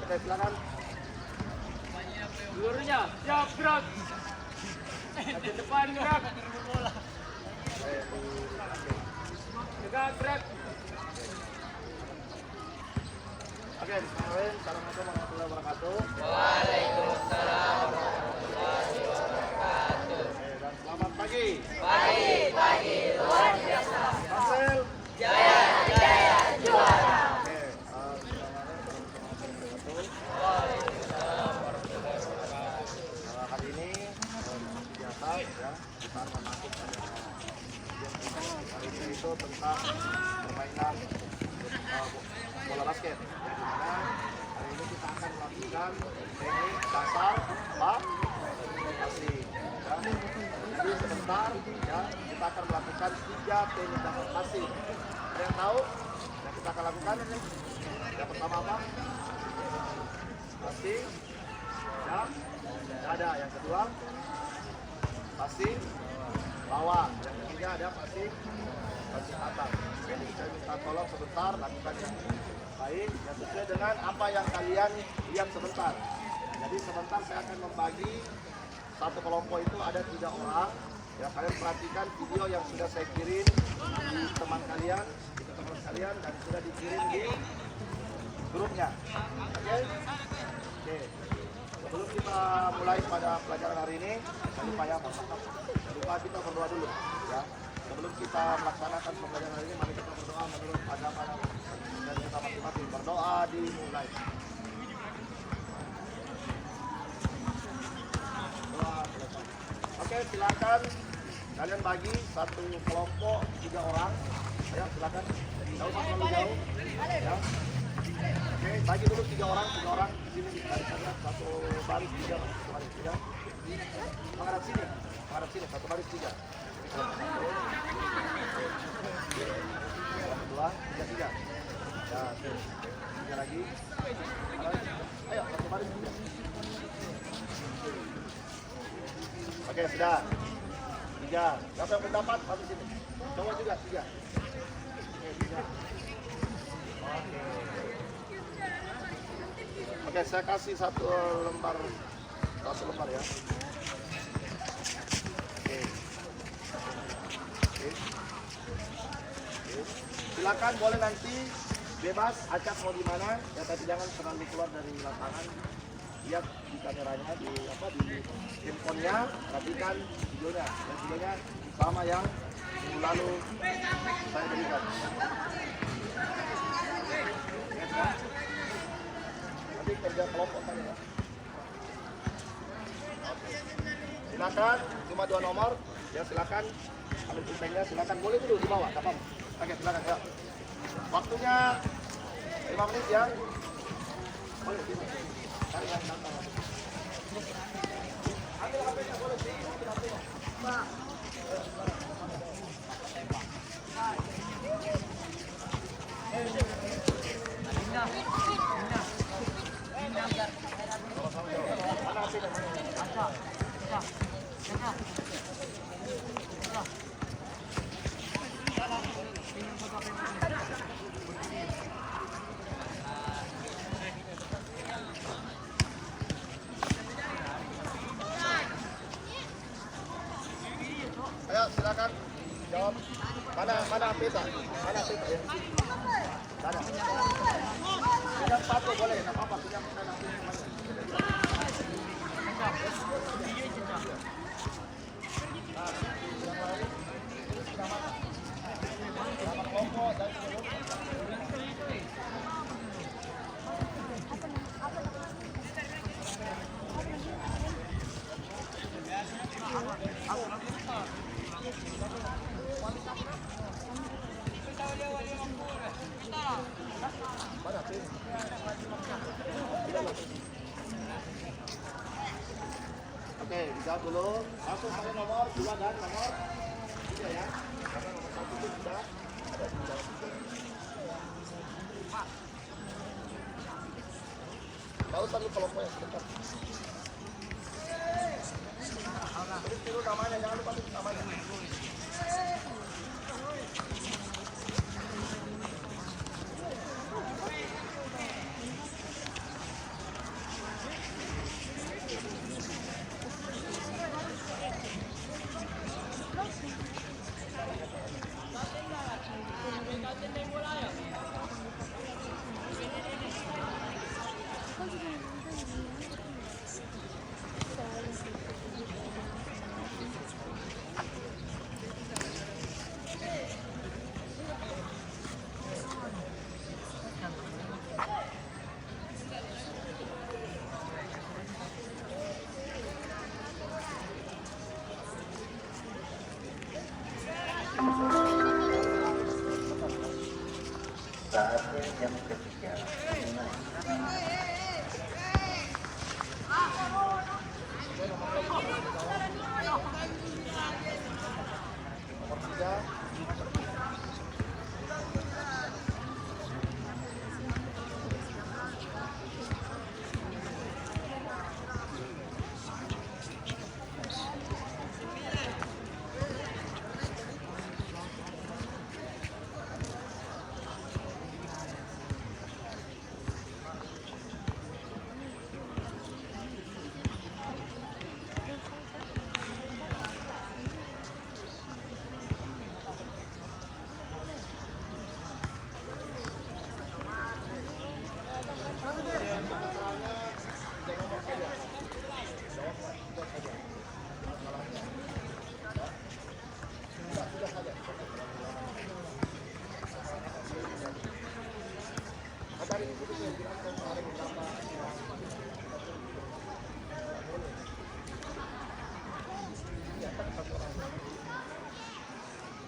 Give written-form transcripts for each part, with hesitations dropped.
Oke, silakan. Seluruhnya siap gerak. Ke depan gerak. Gerak gerak. Oke, bismillahirrahmanirrahim. Assalamualaikum warahmatullahi wabarakatuh. Waalaikumsalam warahmatullahi wabarakatuh. Dan selamat pagi. Pagi luar biasa. Marcel. Jaya jaya juara. Oke, Waalaikumsalam warahmatullahi wabarakatuh. hari ini biasa ya kita akan masuk ke hari ini itu tentang permainan bola basket. Dimana hari ini kita akan melakukan teknik dasar passing. Ya. Jadi sebentar ya kita akan melakukan 3 teknik dasar passing. Ada yang tahu yang kita akan lakukan? Yang pertama apa? Passing. Ya. Ada yang kedua passing bawah, yang ketiga ada passing atas. Jadi saya minta tolong sebentar lakukannya baik yang sesuai dengan apa yang kalian lihat sebentar. Jadi sebentar saya akan membagi satu kelompok itu ada 3 orang. Ya, kalian perhatikan video yang sudah saya kirim di teman kalian dan sudah dikirim di grupnya. Oke? Oke. Sebelum kita mulai pada pelajaran hari ini, jangan lupa kita berdoa dulu, ya. Sebelum kita melaksanakan pembelajaran hari ini, mari kita berdoa menurut agama dan kita masing-masing. Berdoa dimulai. Doa selesai. Oke, silakan kalian bagi satu kelompok 3 orang. Ya, silakan. Jauh terlalu jauh. Ya. Oke, bagi dulu 3 orang di sini dari sana satu baris 3, satu baris 3. Menghadap sini, satu baris 3. Yang kedua, 3. Ya, 3 lagi. Ayo, satu baris 3. Oke, sudah. 3. Siapa yang pendapat? Baris sini. Cowok juga 3. Oke, 3. Oke, saya kasih satu lembar ya. Oke. Silakan boleh nanti bebas acak mau di mana ya, tapi jangan terlalu keluar dari lapangan. Lihat di kameranya di handphonenya, perhatikan videonya. Dan videonya sama yang minggu lalu saya berikan. Nanti kerja kelompok saja ya. Silakan, cuma 2 nomor. Ya silakan ambil pulpennya, silakan boleh dulu di bawah, apa? Oke, silakan ya. Waktunya 5 menit ya. Boleh sih. Cari yang datang. Ambil HP-nya boleh sih, ambil HP-nya. Pak. Ayo silakan jawab. Mana peta? Mana peta ya? Sana. Pinjam satu boleh, enggak apa-apa, pinjam nanti. Oke, dijawab dulu. Langsung pada nomor 2 dan nomor 3 ya. Karena nomor 1 itu sudah ada di dalam. Tahu satu kelompok yang sebentar. Tulis dulu namanya, jangan lupa tulis namanya. jam ketiga. Nomor 3.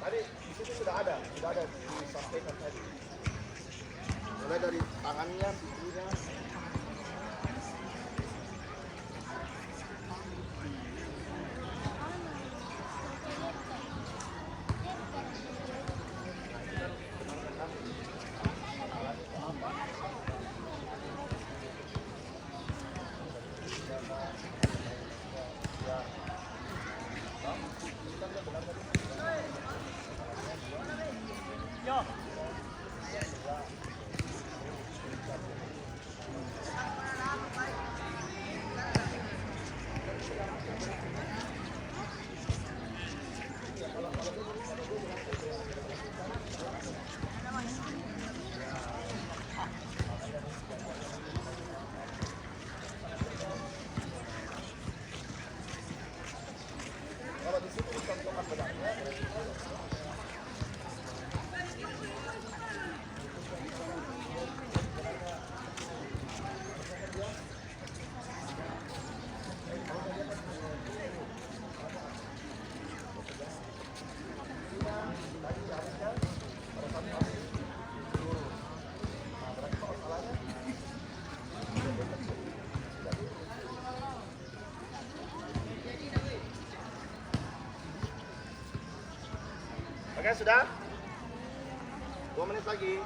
Tadi di sini sudah ada disampaikan tadi. Mulai dari tangannya, pipinya. Yo. Kalau di sini contohkan benangnya. Oke, sudah? 2 menit lagi.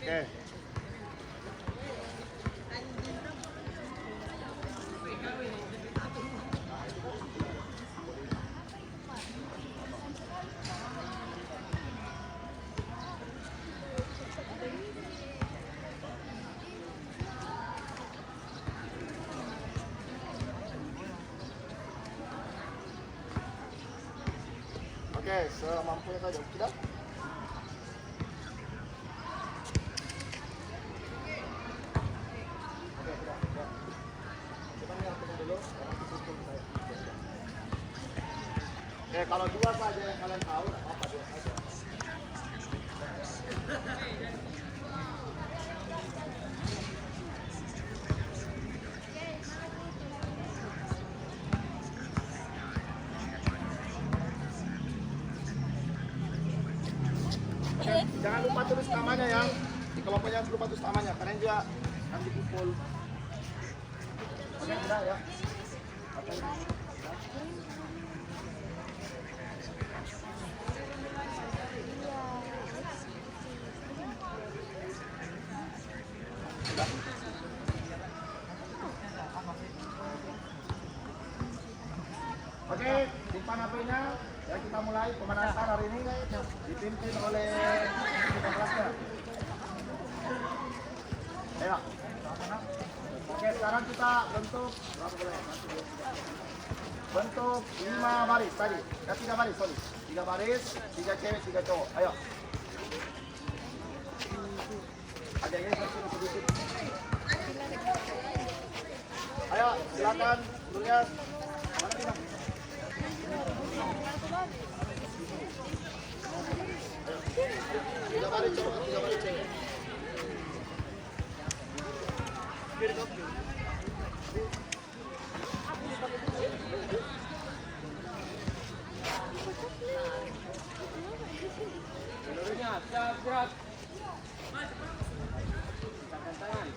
Oke. Oke, semampunya saja. Sudah? Oke, sudah. Kita nyalakan dulu. Oke, kalau 2 saja yang kalian tahu, nggak apa-apa, 2 saja. Oke, jangan lupa tulis namanya ya. Di kelompoknya jangan lupa tulis namanya, karena dia akan dipukul. Oke, sudah ya. Oke. Sudah. Oke, simpan HP-nya. Ya, kita mulai pemanasan hari ini dipimpin oleh kita kelasnya. Ayo. Oke, sekarang kita bentuk bentuk 5 baris tadi. 3 baris, sorry. 3 baris, 3 cewek, 3 cowok. Ayo. Ada yang sedikit. Ayo, silakan tulis. Mana kita? Tiga baris cowok, 3 baris cewek. gerak. Jalan.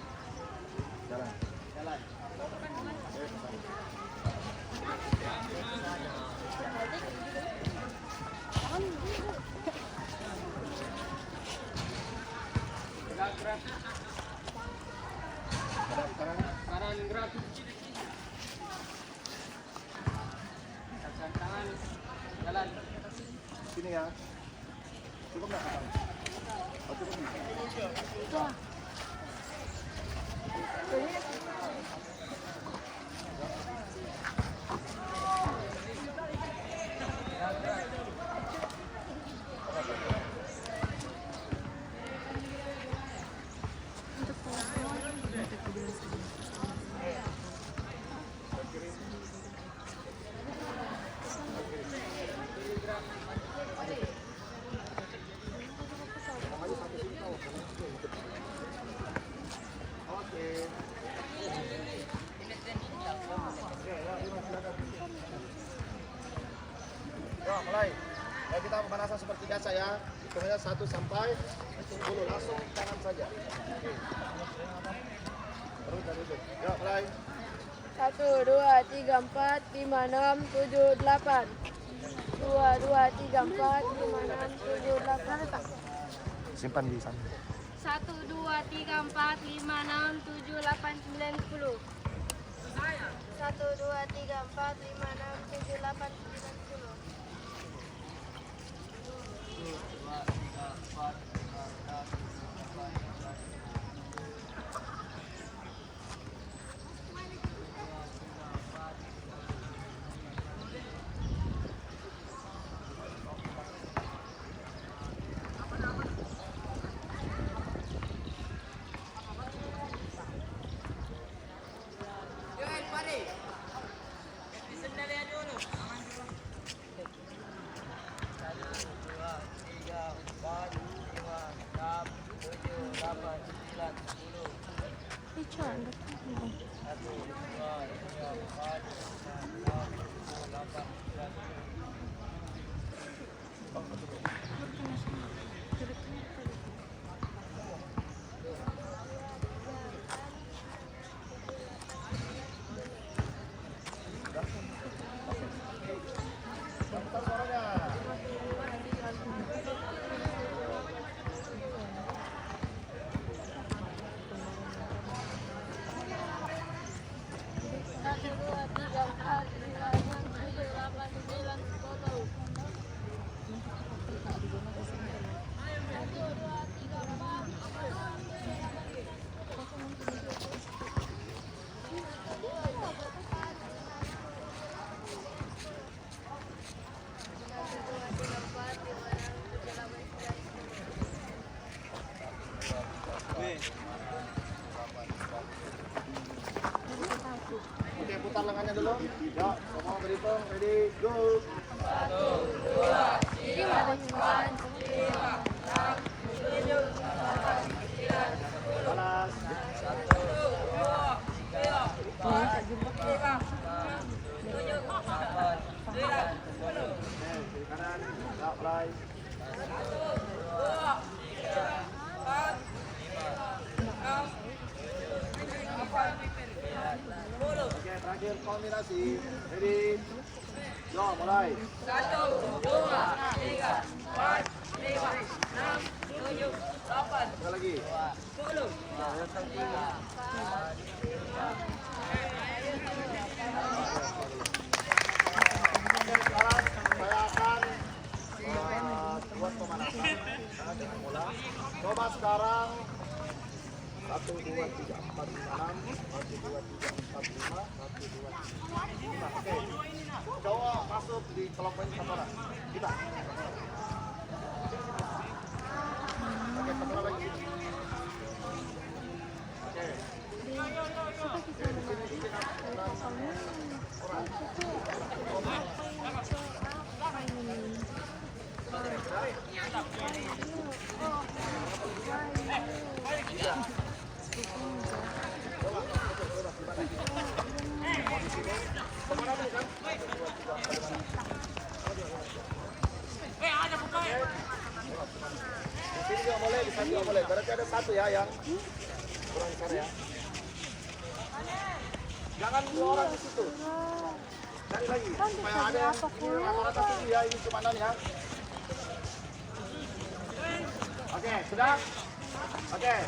Jalan. Gerak. Hadap kanan. Kanan gerak. Tekan tangan. Jalan. Sini ya. Cukup nggak kanan? Oh, cukup nih. Oke. Yuk, mulai. Ya, kita pemanasan seperti biasa ya. Hitungnya 1 sampai 10. Langsung kanan saja. Oke. Terus dari itu. Yuk, mulai. 1, 2, 3, 4, 5, 6, 7, 8. 2, 2, 3, 4, 5, 6, 7, 8. Simpan di sana. 1, 2, 3, 4, 5, 6, 7, 8, 9, 10. 1, 2, 3, 4, 5, 6, 7, 8, 9, 10. Bentar suaranya. Oke, putar lengannya dulu. Yuk, semua berhitung. Ready, go. 1, 2, 3, 4, 5, 6, 7, 8, 9. Balas. Kiri kanan. Ya, mulai. Oke, terakhir kombinasi. Ready? Yo, mulai. 1, 2, 3, 4, 5, 6, 7, 8, Sekali lagi. 10. Sekarang saya akan buat pemanasan. Dengan bola. Coba sekarang 1, 2, 3, 4, 5, 6. 1, 2, 3, 4, 5. 1, 2, 3, 5. Oke. Cowok masuk di kelompok ini satu orang. Kita. Oke, satu orang lagi. Oke. Ada satu ya yang kurang besar ya. Jangan 2 orang di situ. Cari lagi supaya ada yang rata-rata tinggi ya, ini cumanan ya. Oke, sudah? Oke.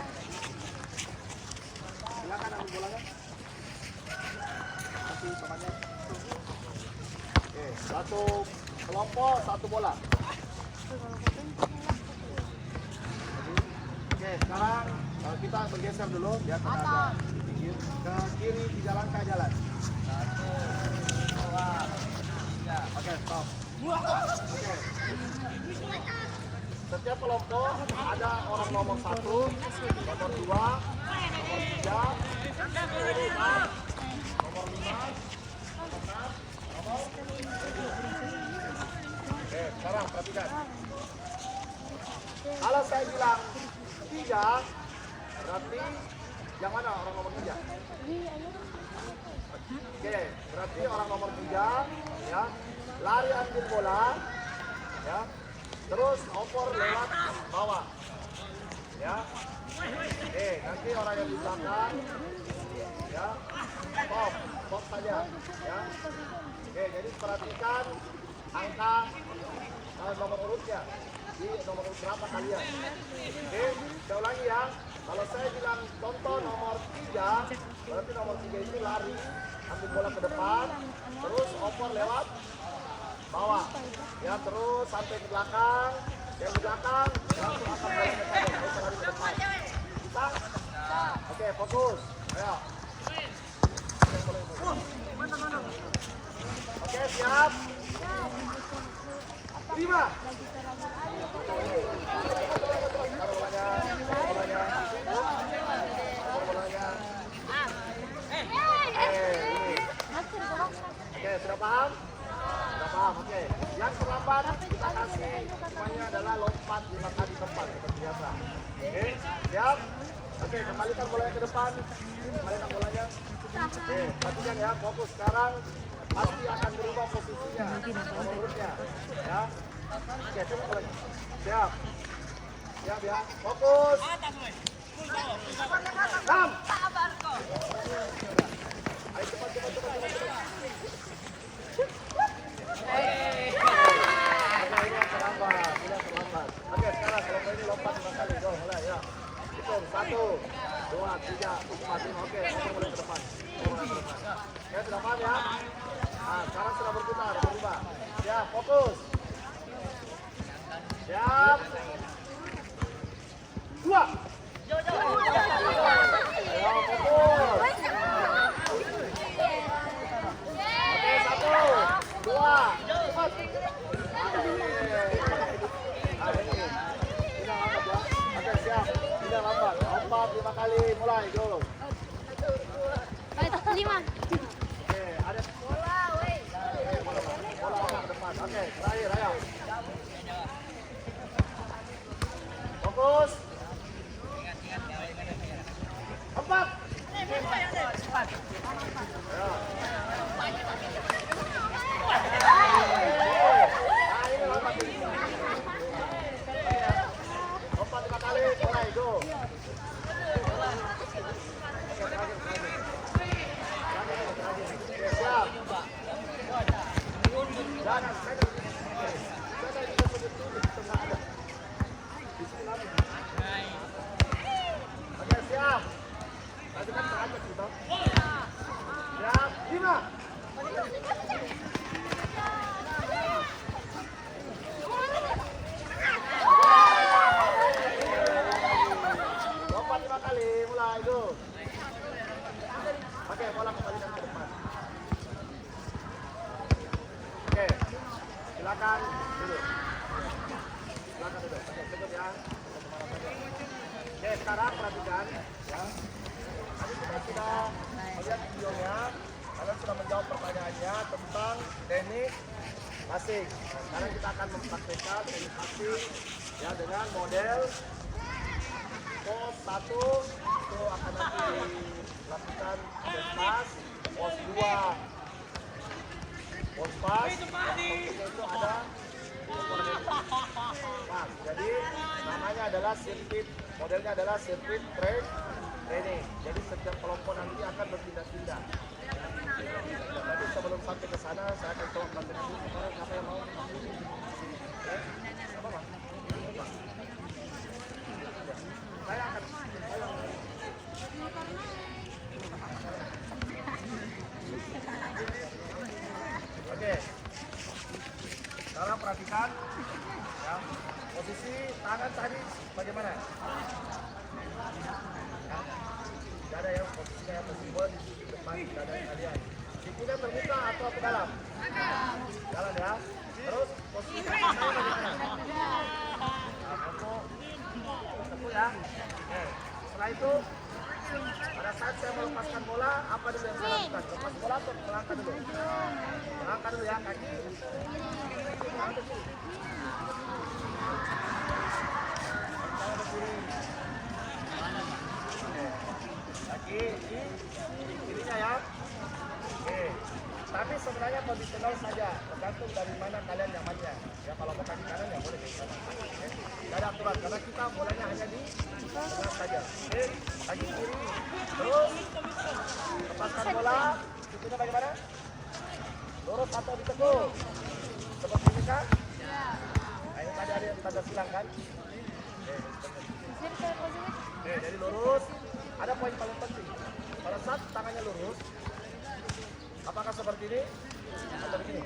Silakan ambil bolanya. Kasih temannya. Oke, satu kelompok, satu bola. Oke, sekarang kita bergeser dulu biar ada di pinggir. Ke kiri 3 langkah jalan. 1, 2, 3. Oke, stop. Oke. Setiap kelompok ada orang nomor 1, nomor 2, nomor 3, nomor 4, nomor 5, nomor 6, nomor 7. Oke, sekarang perhatikan. Kalau saya bilang 3, berarti yang mana orang nomor 3? Oke, berarti orang nomor 3 ya, lari ambil bola ya. Terus opor lewat bawah ya. Nanti orang yang di belakang ya, stop saja ya. Jadi perhatikan angka nomor urutnya di nomor urut berapa kalian. Saya ulangi ya. Kalau saya bilang contoh nomor 3, berarti nomor 3 itu lari ambil bola ke depan, terus opor lewat bawah ya, terus sampai ke belakang. Yang di belakang langsung akan bolanya saja, nggak usah lari ke depan. Bisa? Oke, fokus. Ayo. Oke, siap. 5. Taruh bolanya. Oke, sudah paham? Sudah paham, oke. Yang terlambat kita kasih semuanya adalah lompat 5 kali tempat seperti biasa. Oke, siap? Oke, kembalikan bolanya ke depan. Kembalikan bolanya. Oke, perhatikan ya, fokus sekarang. Pasti akan berubah posisinya, nomor urutnya. Ya. Oke, coba bolanya. Siap. Siap ya, fokus. 6. Ayo cepat. Ini yang terlambat. Oke, sekarang kalau ini lompat 5 kali, go, mulai ya. Hitung 1, 2, 3, 4, 5. Oke, mulai ke depan. Oke, sudah paham ya? Nah, sekarang sudah berputar, berubah. Ya, fokus. Siap. 2. Ayo, fokus. Oke, 1, 2, 4. Nah, ini lambat ya. Oke, siap. Tidak lambat. Lompat 5 kali, mulai, go. 5. Oke, ada bola ke depan. Oke, terakhir, ayo. Fokus. 4. Ayo. Nah, ini lompat. Lompat 5 kali, mulai, go. Siap. Jangan, oke, siap. Tadi kan terangkat gitu. Siap, 5. Lompat 5 kali, mulai, go. Oke, bola kembalikan ke depan. Oke, silakan duduk. Oke, cukup ya. Oke, sekarang perhatikan ya. Tadi kita sudah melihat videonya, kalian sudah menjawab pertanyaannya tentang teknik passing. Sekarang kita akan mempraktikkan teknik passing ya dengan model pos 1 itu akan nanti dilakukan pass, pos 2 pos pass, itu ada pas. Jadi namanya adalah sirkuit modelnya adalah sirkuit track training. Jadi setiap kelompok nanti akan berpindah-pindah. Tapi sebelum sampai ke sana, saya akan coba pelatihan dulu. Sekarang siapa yang mau? Apa, Bang? Saya akan. Oke. Sekarang perhatikan, ya. Posisi tangan tadi bagaimana? Ya. Tidak ada yang posisinya yang bersimbol di depan dada kalian. Sikunya terbuka atau ke dalam? Dalam ya. Terus posisi tangan bagaimana? Nah, tepuk ya. Oke. Setelah itu, pada saat saya melepaskan bola, apa dulu yang saya lakukan? Lepas bola atau melangkah dulu? Melangkah dulu ya, kaki. Tangan ke kiri. Tangan ke kiri. Kaki di kirinya ya. Oke. Tapi sebenarnya kondisional saja, tergantung dari mana kalian nyamannya. Ya kalau mau kaki kanan ya boleh kaki kanan. Oke. Tidak ada aturan karena kita bolanya hanya di tengah saja. Oke. Kaki kiri. Terus lepaskan bola. Situnya bagaimana? Lurus atau ditekuk? Seperti ini kan? Nah, ini tadi ada yang tanda silang kan? Oke, jadi lurus. Ada poin paling penting. Pada saat tangannya lurus, apakah seperti ini atau begini?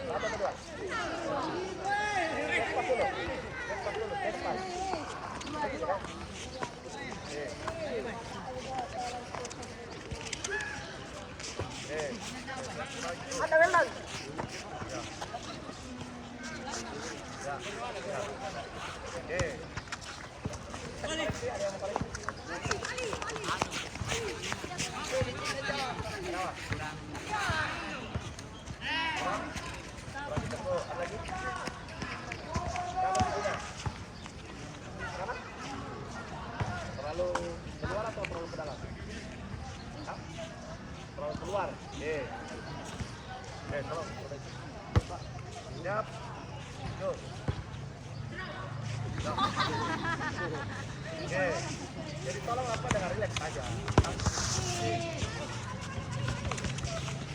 Atau kedua? Gespas dulu. Gespas dulu. Gespas. Begitu kan? Oke. Oke. Ada welang. Ya. Ya. Oke. Ada yang paling? Terlalu keluar atau terlalu ke dalam? Hah? Terlalu keluar. Oke. Oke, tolong. Siap. Yuk. Oke. Jadi tolong apa dengan relax saja.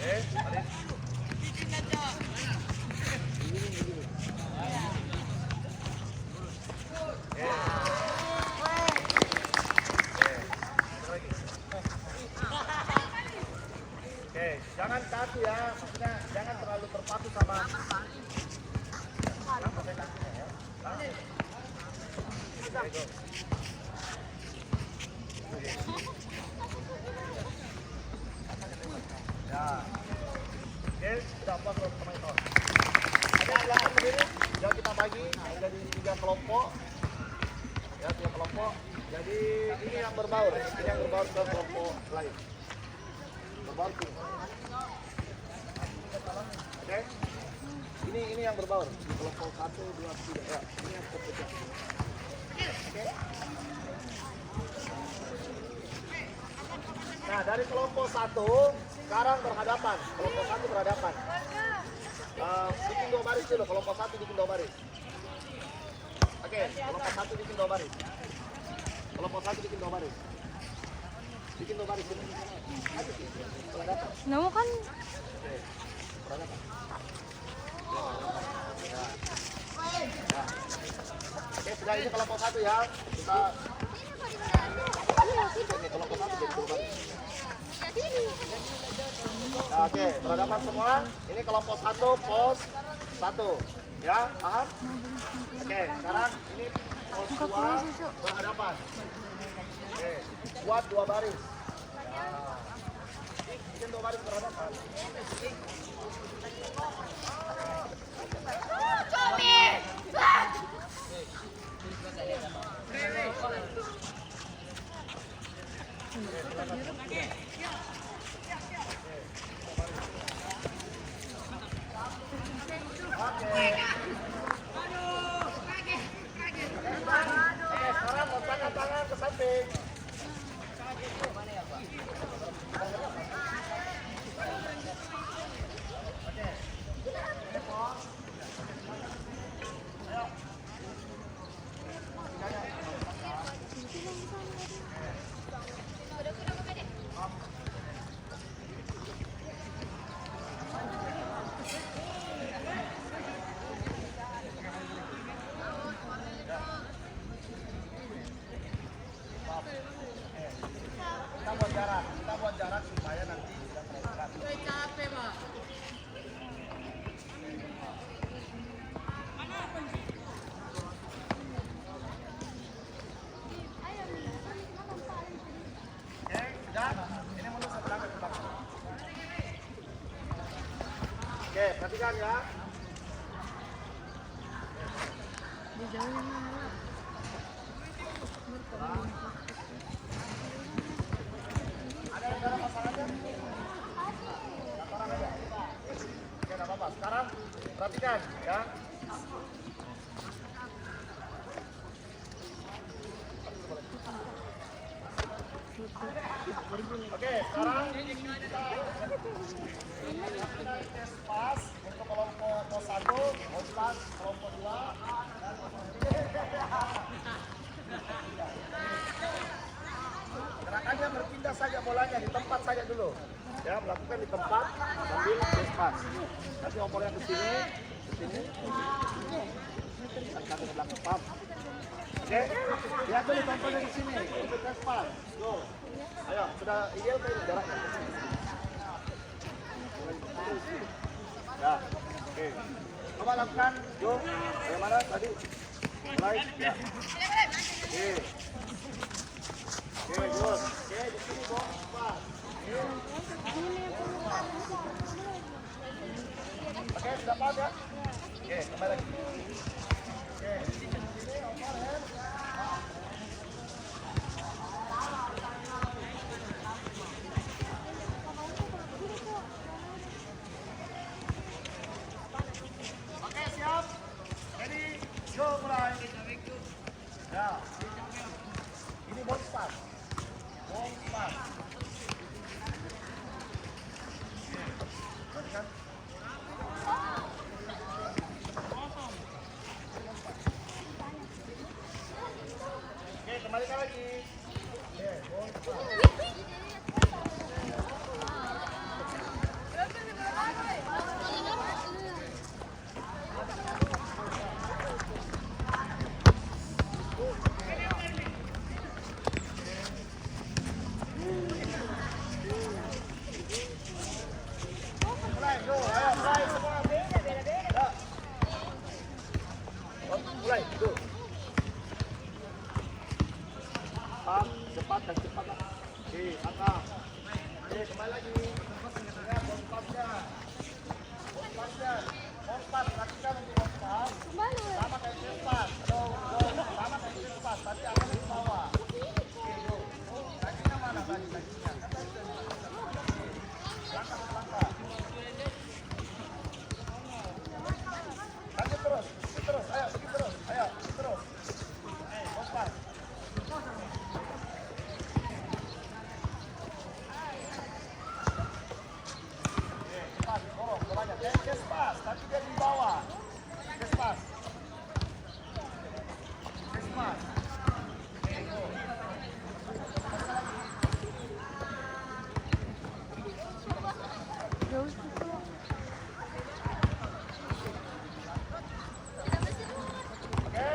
Oke, balik. Oke, jangan kaku ya, maksudnya jangan terlalu terpaku sama kakinya ya. Ya, oke, sudah puas loh teman-teman. Ada belakang berdiri, jadi kita bagi menjadi 3 kelompok. Ya, 3 kelompok. Jadi ini yang berbaur, ini yang berbaur ke kelompok lain. Berbaur ke. Oke. Ini yang berbaur di kelompok 1, 2, 3. Ya, ini yang terpecah. Oke. Nah, dari kelompok 1 sekarang berhadapan. Kelompok 1 berhadapan. Bikin 2 baris dulu. Kelompok 1 bikin 2 baris. Oke, kelompok 1 bikin 2 baris. Kelompok 1 bikin 2 baris. Bikin 2 baris dulu. Ayo, berhadapan. Namu kan? Oke, berhadapan. Ya. Ya. Oke, sudah ini kelompok 1 ya. Kita ini kelompok 1 jadi 2 baris. Nah, oke, berhadapan semua. Ini kelompok 1 pos 1. Ya, paham? Oke, sekarang ini pos 2 berhadapan. Oke, buat 2 baris. Nah, bikin 2 baris berhadapan. Sekarang letakkan tangan ke samping. Oke, perhatikan ya. Ada yang dalam masalahnya? Satu orang aja. Oke, tidak apa-apa. Sekarang perhatikan ya. Oke, sekarang kita lakukan tes pas untuk kelompok 1, pas kelompok 2, dan gerakannya berpindah saja bolanya di tempat saja dulu. Ya, melakukan di tempat sambil tes pas. Nanti opornya ke sini, dan kaki ke belakang pam. Oke, lihat dulu contohnya di sini untuk tes pas. Go. Ayo, sudah ideal kan jaraknya? Ya, oke. Coba lakukan, Jo. Bagaimana tadi? Mulai. Ya. Oke. Oke, good. Oke, di sini go. Pas. Oke, sudah pas ya? Oke, kembali lagi. Oke, di sini overhead. Oke, siap. Ready, go, mulai. Ya. Ini box pas. Box pas. Perhatikan. Oke, kembalikan lagi. Oke, box pas. Mulai, go. Ayo, mulai semua. Ya. Mulai, go. Pam, cepat dan cepat. Oke, angkat. Oke, kembali lagi. Ya, bompasnya. Bompasnya. Bompas, lakukan untuk bompas. Sama kayak cepat. Go, go. Sama kayak cepat. Tapi akan di bawah. Oke, go. Kakinya mana tadi? Kakinya. Langkah. Lanjut terus. Ayo, pergi terus. Ayo, terus. Bompas. Cepat, dorong, bolanya. Kes pas, tapi dia di bawah. Kes pas. Oke, go. Oke,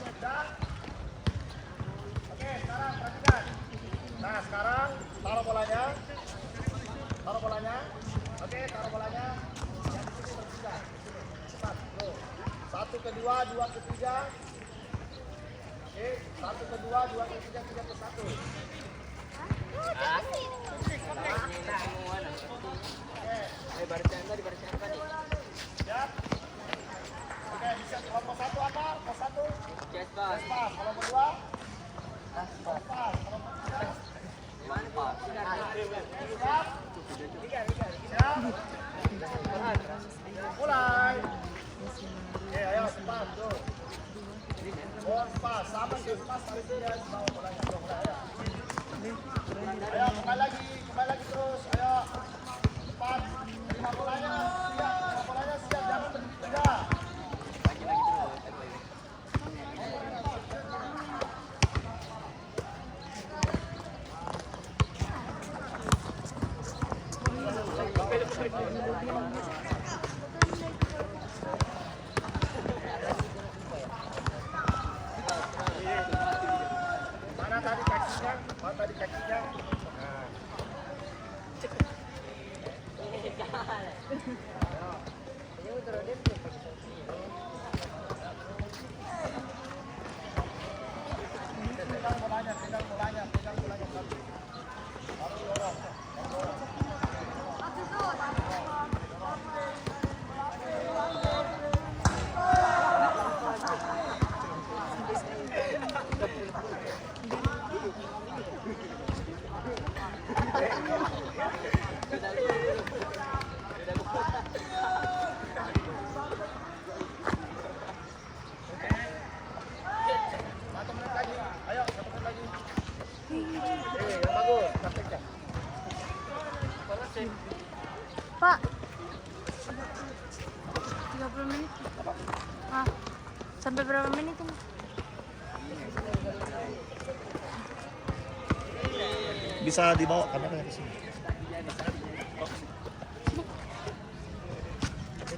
sudah. Oke, sekarang perhatikan. Nah, sekarang taruh bolanya. Oke, taruh bolanya. Yang di sini berpindah. Cepat, go. 1 ke 2, 2 ke 3. Oke, 1 ke 2, 2 ke 3, 3 ke 1. Siap. Oke, bisa kelompok 1 apa? Kelompok 1. Jas pas. Pas, kelompok 2. Pas, kelompok 3. Siap. Siap. Mulai. Oke, ayo cepat, go. Pas, sama sih, pas tarik dia di bawah bolanya. Go, mulai, ayo. Ayo, kembali lagi terus. Ayo. Cepat. Terima bolanya. Siap, jangan tegak. Mana tadi kakinya? Nah. Pegang bolanya. Baru dorong. menit? Ah, sampai berapa menit ini? Bisa dibawa kameranya ke sini.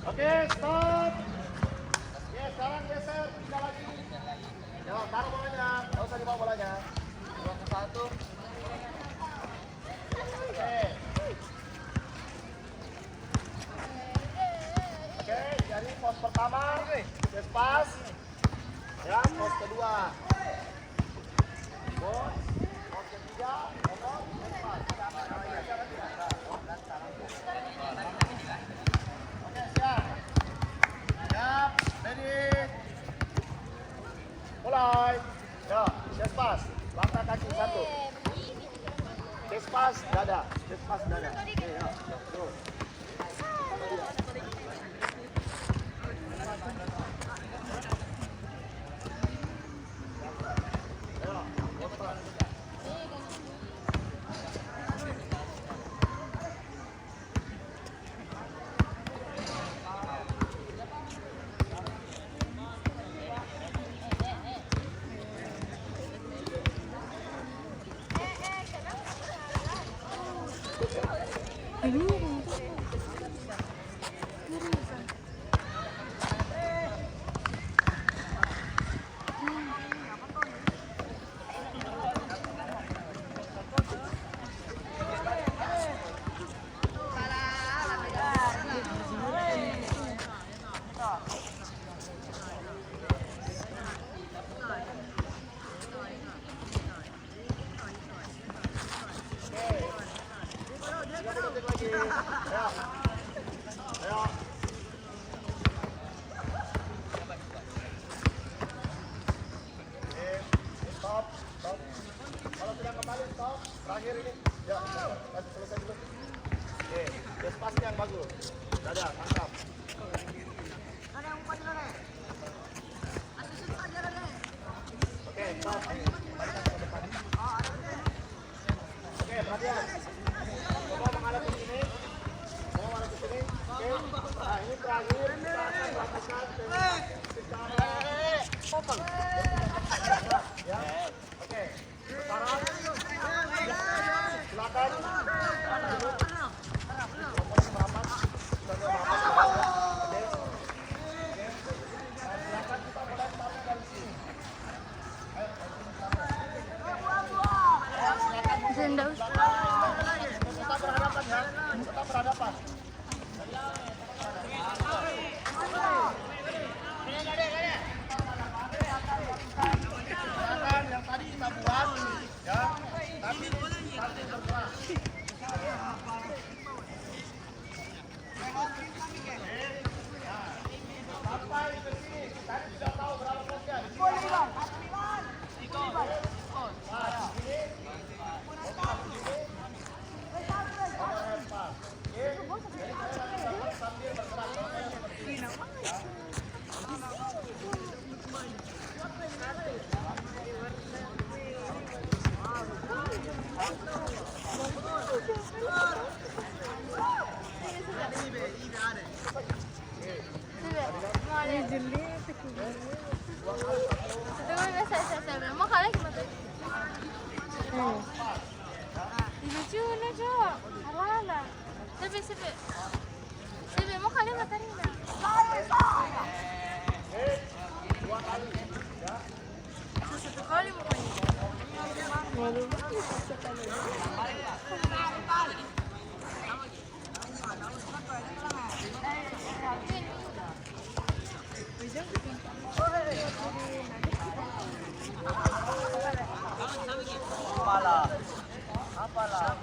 Oke, stop. Ya, sekarang geser, tiga lagi. Ya, taruh bolanya, nggak usah dibawa bolanya. 2-1. Oke. Oke, jadi pos pertama, pas. Ya, pos kedua. Pos ketiga, pas. Oke, siap. Siap, ready. Mulai. Ya, pas. Langkah kaki satu. Pas dada. Pas dada. Oke, ya. Terus. Stop. Kalau tidak kembali stop. Terakhir ini. Ya, kasih selesai dulu. Oke, pasnya yang bagus. Dada, tangkap. Oke, stop. Balikan ke depan. Oke, perhatian. Coba menghadap ke sini. Oke. Nah, ini terakhir. Kita akan lakukan secara potong. Ya. Oke. Sekarang silakan. Tidak usah. Tetap berhadapan ya. Tetap berhadapan. Silakan yang tadi kita buat ya. Tapi bergerak. Sampai ke sini. Tadi sudah tahu berapa posnya. Mau kalah gimana? Lucu na cok. Ala. Sebe mau kalah materi na. Satu kali mau main. Apalah.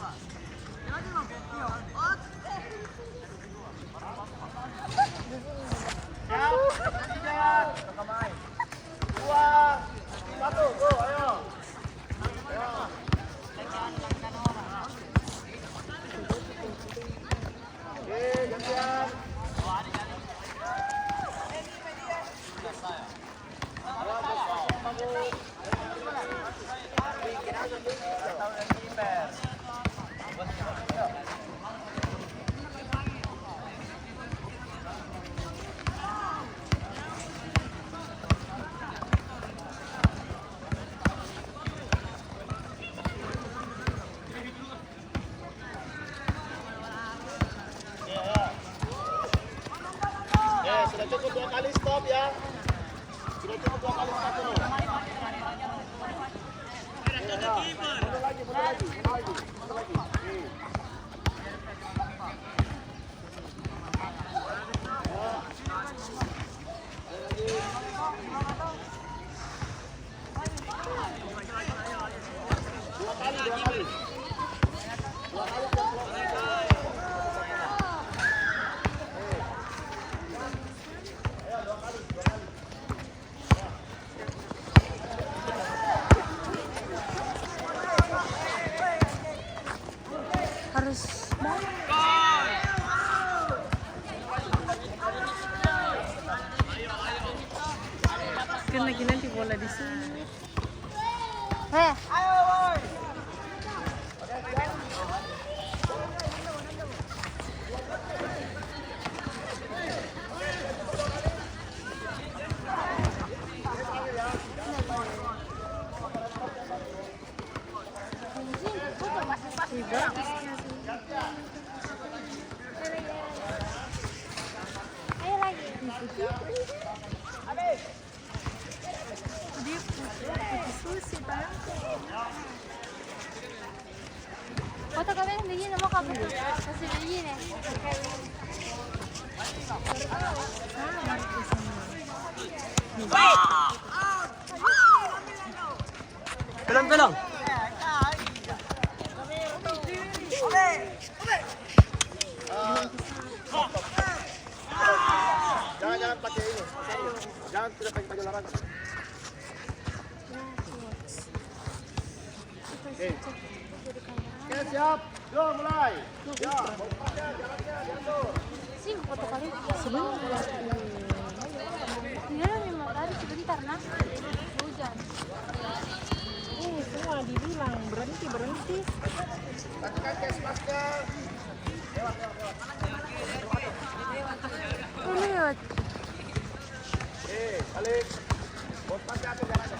Ya, tiga, rekamai. 2, 1, go, ayo. Ayo. Oke, gantian. sudah cukup 2 kali stop ya. Sudah cukup 2 kali stop dulu. Mundur lagi. Dua kali. Harus kan lagi nanti bola di sini. Ayo lagi. Dia putih susi bang. Foto kalian begini mau kamu tuh masih begini. Tolong. Jangan pakai ini. Jangan tidak pakai baju olahraga. Oke, siap. Go, mulai. Ya, bompasnya jalannya diatur. Sih foto kalian sebentar. Iya memang tadi sebentar nah. Hujan. Ini semua dibilang berhenti. Lakukan case mask-nya. Lihat. Balik. Bompasnya atur jalannya.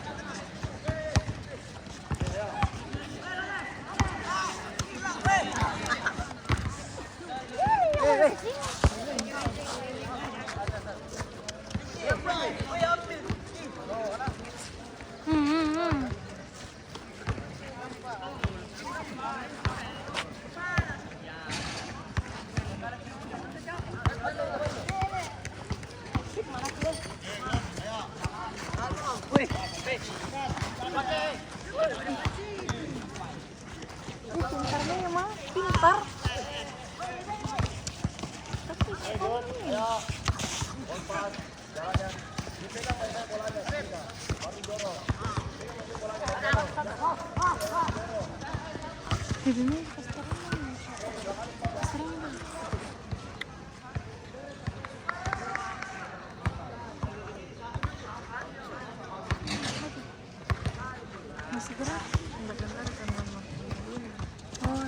Pintarnya emang pintar. Bompas jalannya. Dipegang baik bolanya. Baru dorong. Ini masih gerak. Enggak dengar kan mama. Oh.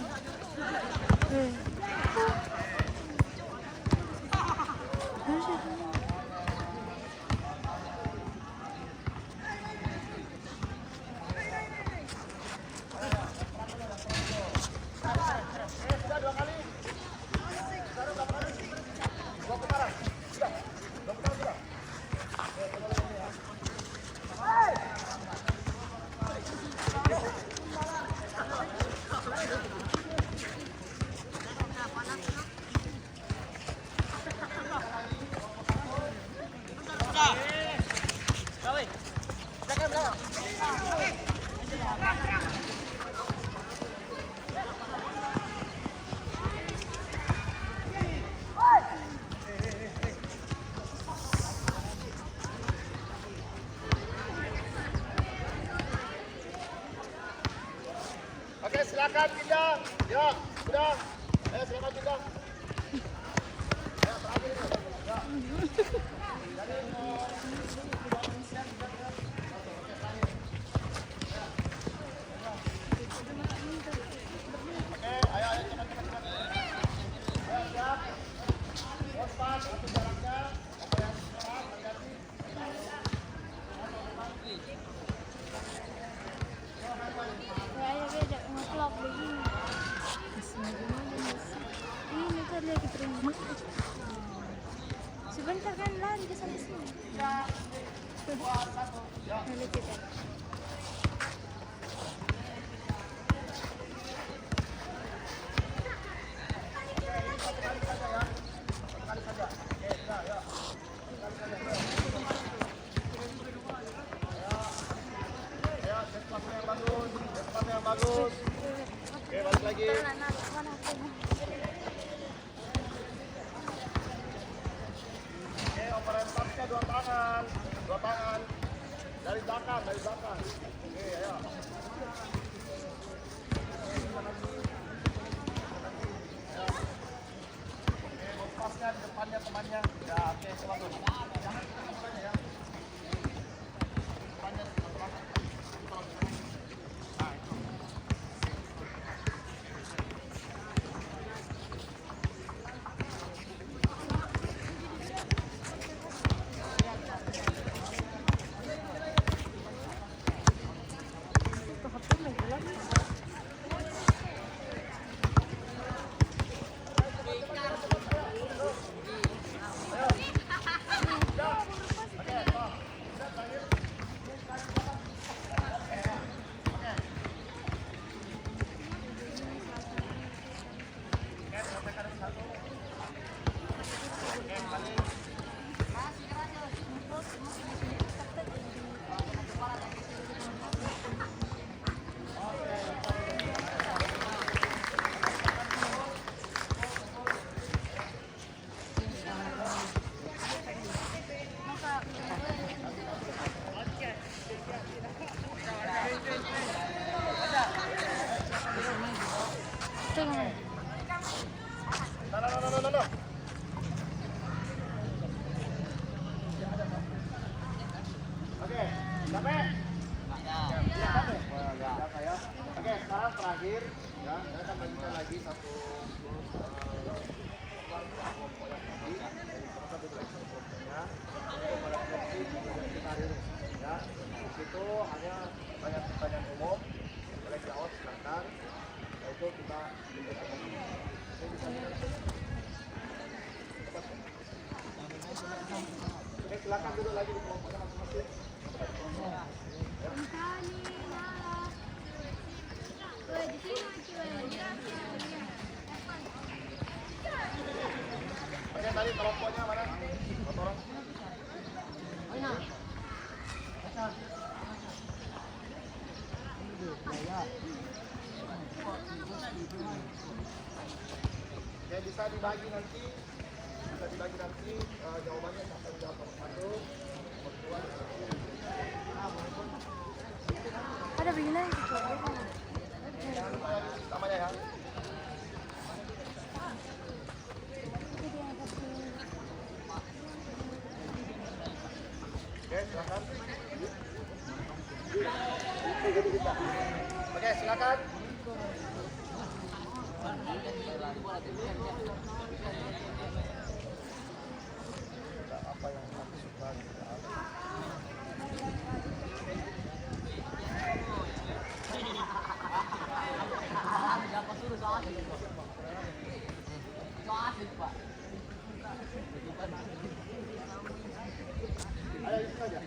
Oke, silakan pindah. Ya, sudah. Ayo silakan pindah. Ya, terakhir ini. Ya. Oke, ayo cepat. Ayo, siap. Bompas, atur jaraknya. Apa yang sekarang, hati-hati. Ayo beda nge-vlog begini. Ini tadi lagi terima. Sebentar Ntar kan lari ke sana sini. Lalu kita. Ya, set sepatu yang bagus. Set sepatu yang bagus. Oke, balik lagi. Oke, operan pasnya dua tangan. Dua tangan. Dari belakang, dari belakang. Oke, ayo. Oke, pasnya di depannya temannya. Ya, oke, selalu. Jangan temannya ya. Depannya teman-teman. Nah, itu. No. Oke, capek? Ya, capek. Ya. Oke, sekarang terakhir ya, saya akan lanjutkan lagi satu ya. Di situ hanya banyak pertanyaan umum, seleksi awal silakan. Itu kita Oke, silakan duduk lagi di kelompoknya masing-masing. Oke, tadi kelompoknya mana? Tolong. Oke, bisa dibagi nanti. Jawabannya akan jawab nomor 1, nomor 2, Ada begini. jangan lupa lagi namanya ya. Oke, silakan. Oke, silakan. Apa yang kamu suka? Ada itu saja.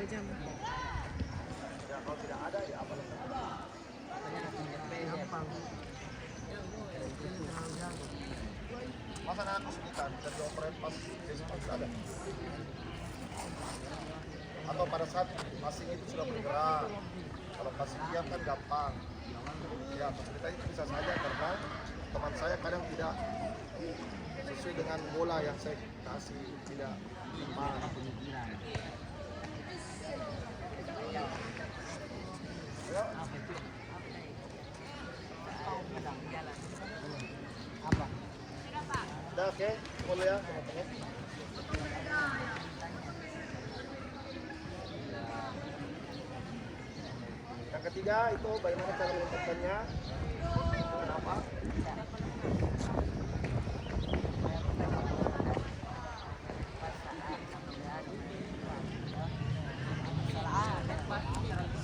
Ya, kalau tidak ada ya apa? Masa anak kesulitan dan dioperate pas besok ada. atau pada saat passing itu sudah bergerak. Kalau passing diam kan gampang. Ya, kesulitan itu bisa saja karena teman saya kadang tidak sesuai dengan bola yang saya kasih, tidak timpang. Udah, oke, boleh ya. Yang ketiga itu bagaimana cara melemputkannya. Kenapa?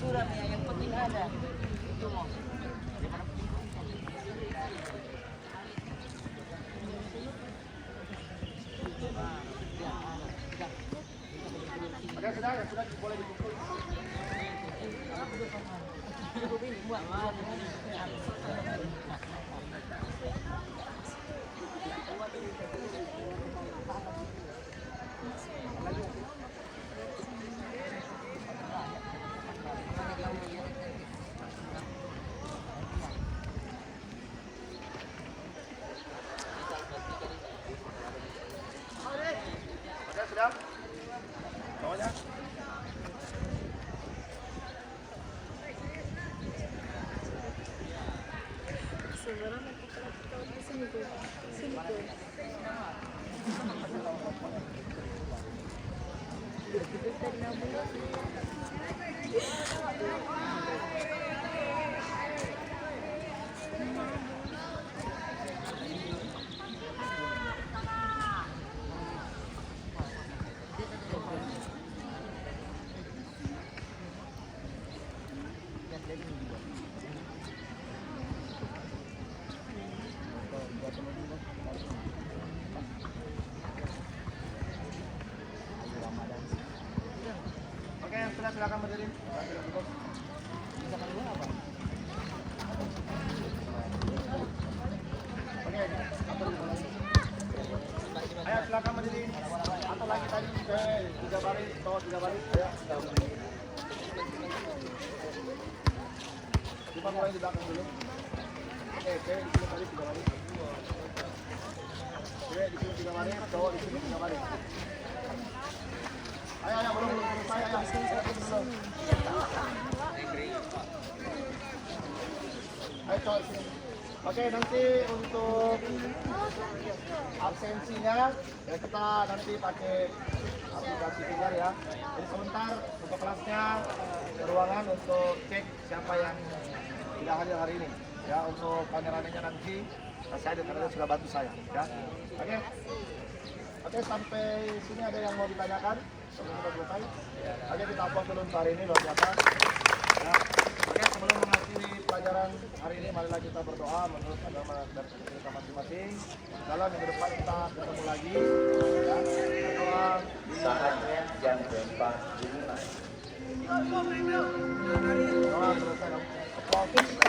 Surat ya, yang penting ada. Itu mau. Oke, sudah boleh dipukul. Oke, sudah. Bawahnya. Oke, sudah silakan berdiri. Oke, atur dulu lagi. Ayo silakan berdiri. Atau lagi tadi tiga baris, atau tiga baris. Ayo, cuma mulai di belakang dulu. Oke, di sini tadi tiga baris. Oke, di sini tiga baris, cowok di sini tiga baris. Ayo, belum selesai, ayo. Ayo, cowok di sini. Oke, nanti untuk absensinya ya kita nanti pakai aplikasi Pinjar ya. Jadi sebentar untuk kelasnya ke ruangan untuk cek siapa yang tidak hadir hari ini. Ya, untuk kameramennya nanti saya karena sudah bantu saya ya. Oke, sampai sini ada yang mau ditanyakan sebelum kita selesai. Oke, kita upload dulu untuk hari ini luar biasa. Ya. Oke, sebelum mengakhiri pelajaran hari ini, marilah kita berdoa menurut agama dan kita masing-masing. Dalam minggu depan kita ketemu lagi. Ya, berdoa. Saatnya jam 4 dimulai. Doa selesai.